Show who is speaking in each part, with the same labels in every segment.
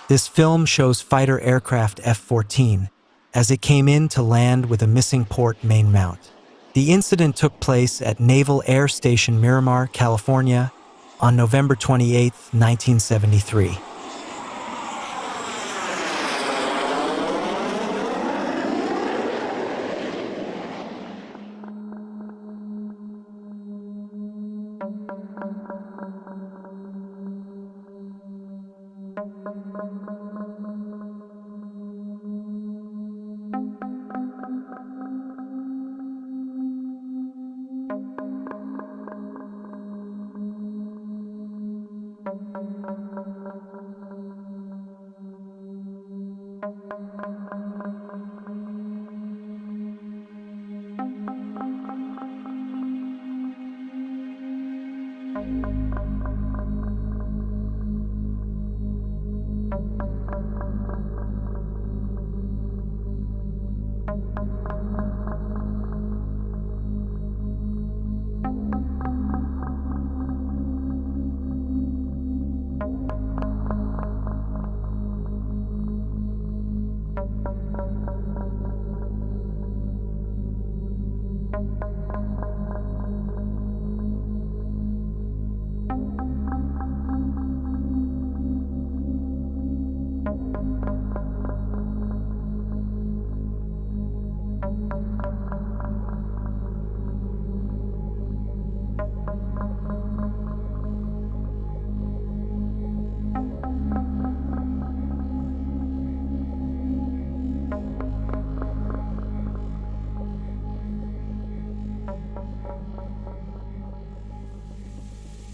Speaker 1: This film shows fighter aircraft F-14 as it came in to land with a missing port main mount. The incident took place at Naval Air Station Miramar, California, on November 28, 1973.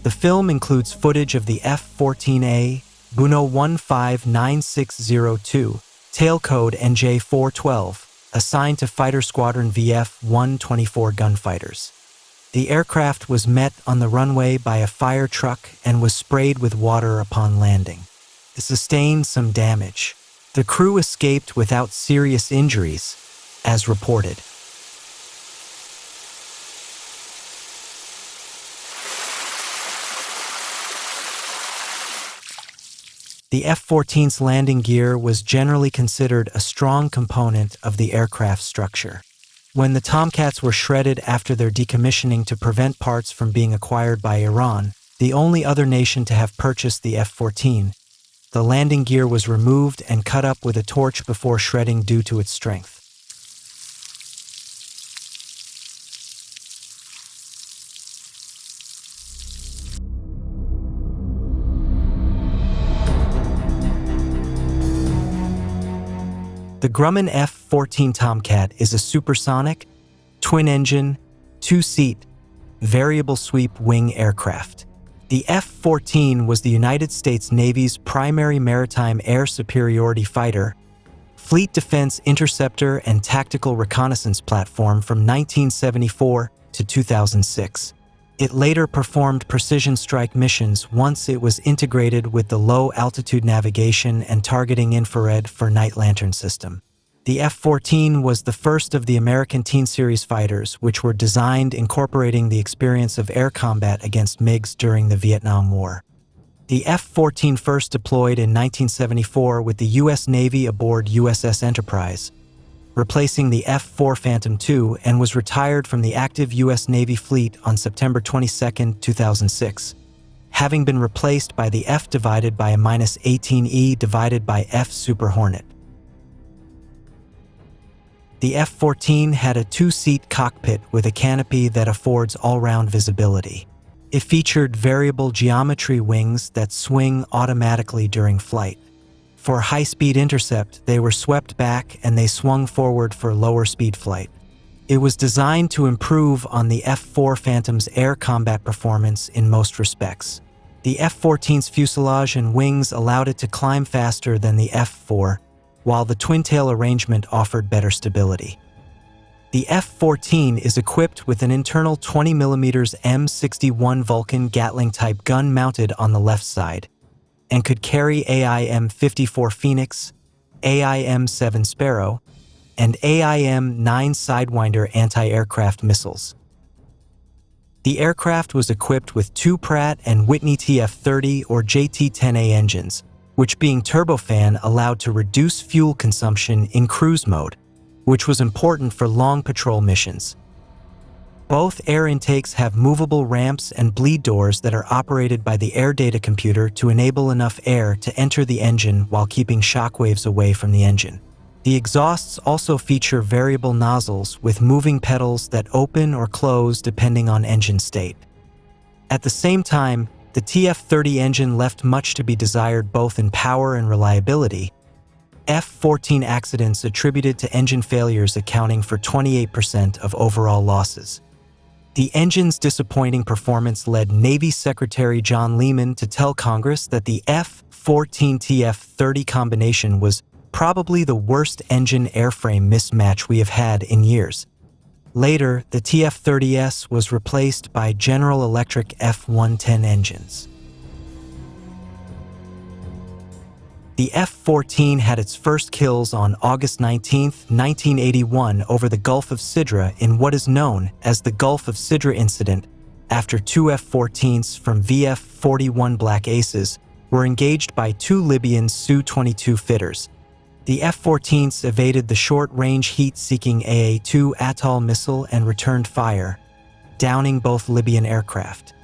Speaker 1: The film includes footage of the F-14A Buno 159602, tail code NJ412, assigned to Fighter Squadron VF-124 gunfighters. The aircraft was met on the runway by a fire truck and was sprayed with water upon landing. It sustained some damage. The crew escaped without serious injuries, as reported. The F-14's landing gear was generally considered a strong component of the aircraft structure. When the Tomcats were shredded after their decommissioning to prevent parts from being acquired by Iran, the only other nation to have purchased the F-14, the landing gear was removed and cut up with a torch before shredding due to its strength. The Grumman F-14 Tomcat is a supersonic, twin-engine, two-seat, variable-sweep wing aircraft. The F-14 was the United States Navy's primary maritime air superiority fighter, fleet defense interceptor and tactical reconnaissance platform from 1974 to 2006. It later performed precision strike missions once it was integrated with the low-altitude navigation and targeting infrared for night lantern system. The F-14 was the first of the American Teen Series fighters, which were designed incorporating the experience of air combat against MiGs during the Vietnam War. The F-14 first deployed in 1974 with the U.S. Navy aboard USS Enterprise, replacing the F-4 Phantom II, and was retired from the active U.S. Navy fleet on September 22, 2006, having been replaced by the F divided by a -18E divided by F Super Hornet. The F-14 had a two-seat cockpit with a canopy that affords all-round visibility. It featured variable geometry wings that swing automatically during flight. For high-speed intercept, they were swept back and they swung forward for lower-speed flight. It was designed to improve on the F-4 Phantom's air combat performance in most respects. The F-14's fuselage and wings allowed it to climb faster than the F-4, while the twin-tail arrangement offered better stability. The F-14 is equipped with an internal 20mm M61 Vulcan Gatling-type gun mounted on the left side, and could carry AIM-54 Phoenix, AIM-7 Sparrow, and AIM-9 Sidewinder anti-aircraft missiles. The aircraft was equipped with two Pratt & Whitney TF-30 or JT-10A engines, which being turbofan allowed to reduce fuel consumption in cruise mode, which was important for long patrol missions. Both air intakes have movable ramps and bleed doors that are operated by the air data computer to enable enough air to enter the engine while keeping shockwaves away from the engine. The exhausts also feature variable nozzles with moving pedals that open or close depending on engine state. At the same time, the TF-30 engine left much to be desired both in power and reliability. F-14 accidents attributed to engine failures accounting for 28% of overall losses. The engine's disappointing performance led Navy Secretary John Lehman to tell Congress that the F-14 TF-30 combination was probably the worst engine airframe mismatch we have had in years. Later, the TF-30S was replaced by General Electric F-110 engines. The F-14 had its first kills on August 19, 1981 over the Gulf of Sidra in what is known as the Gulf of Sidra incident after two F-14s from VF-41 Black Aces were engaged by two Libyan Su-22 fitters. The F-14s evaded the short-range heat-seeking AA-2 Atoll missile and returned fire, downing both Libyan aircraft.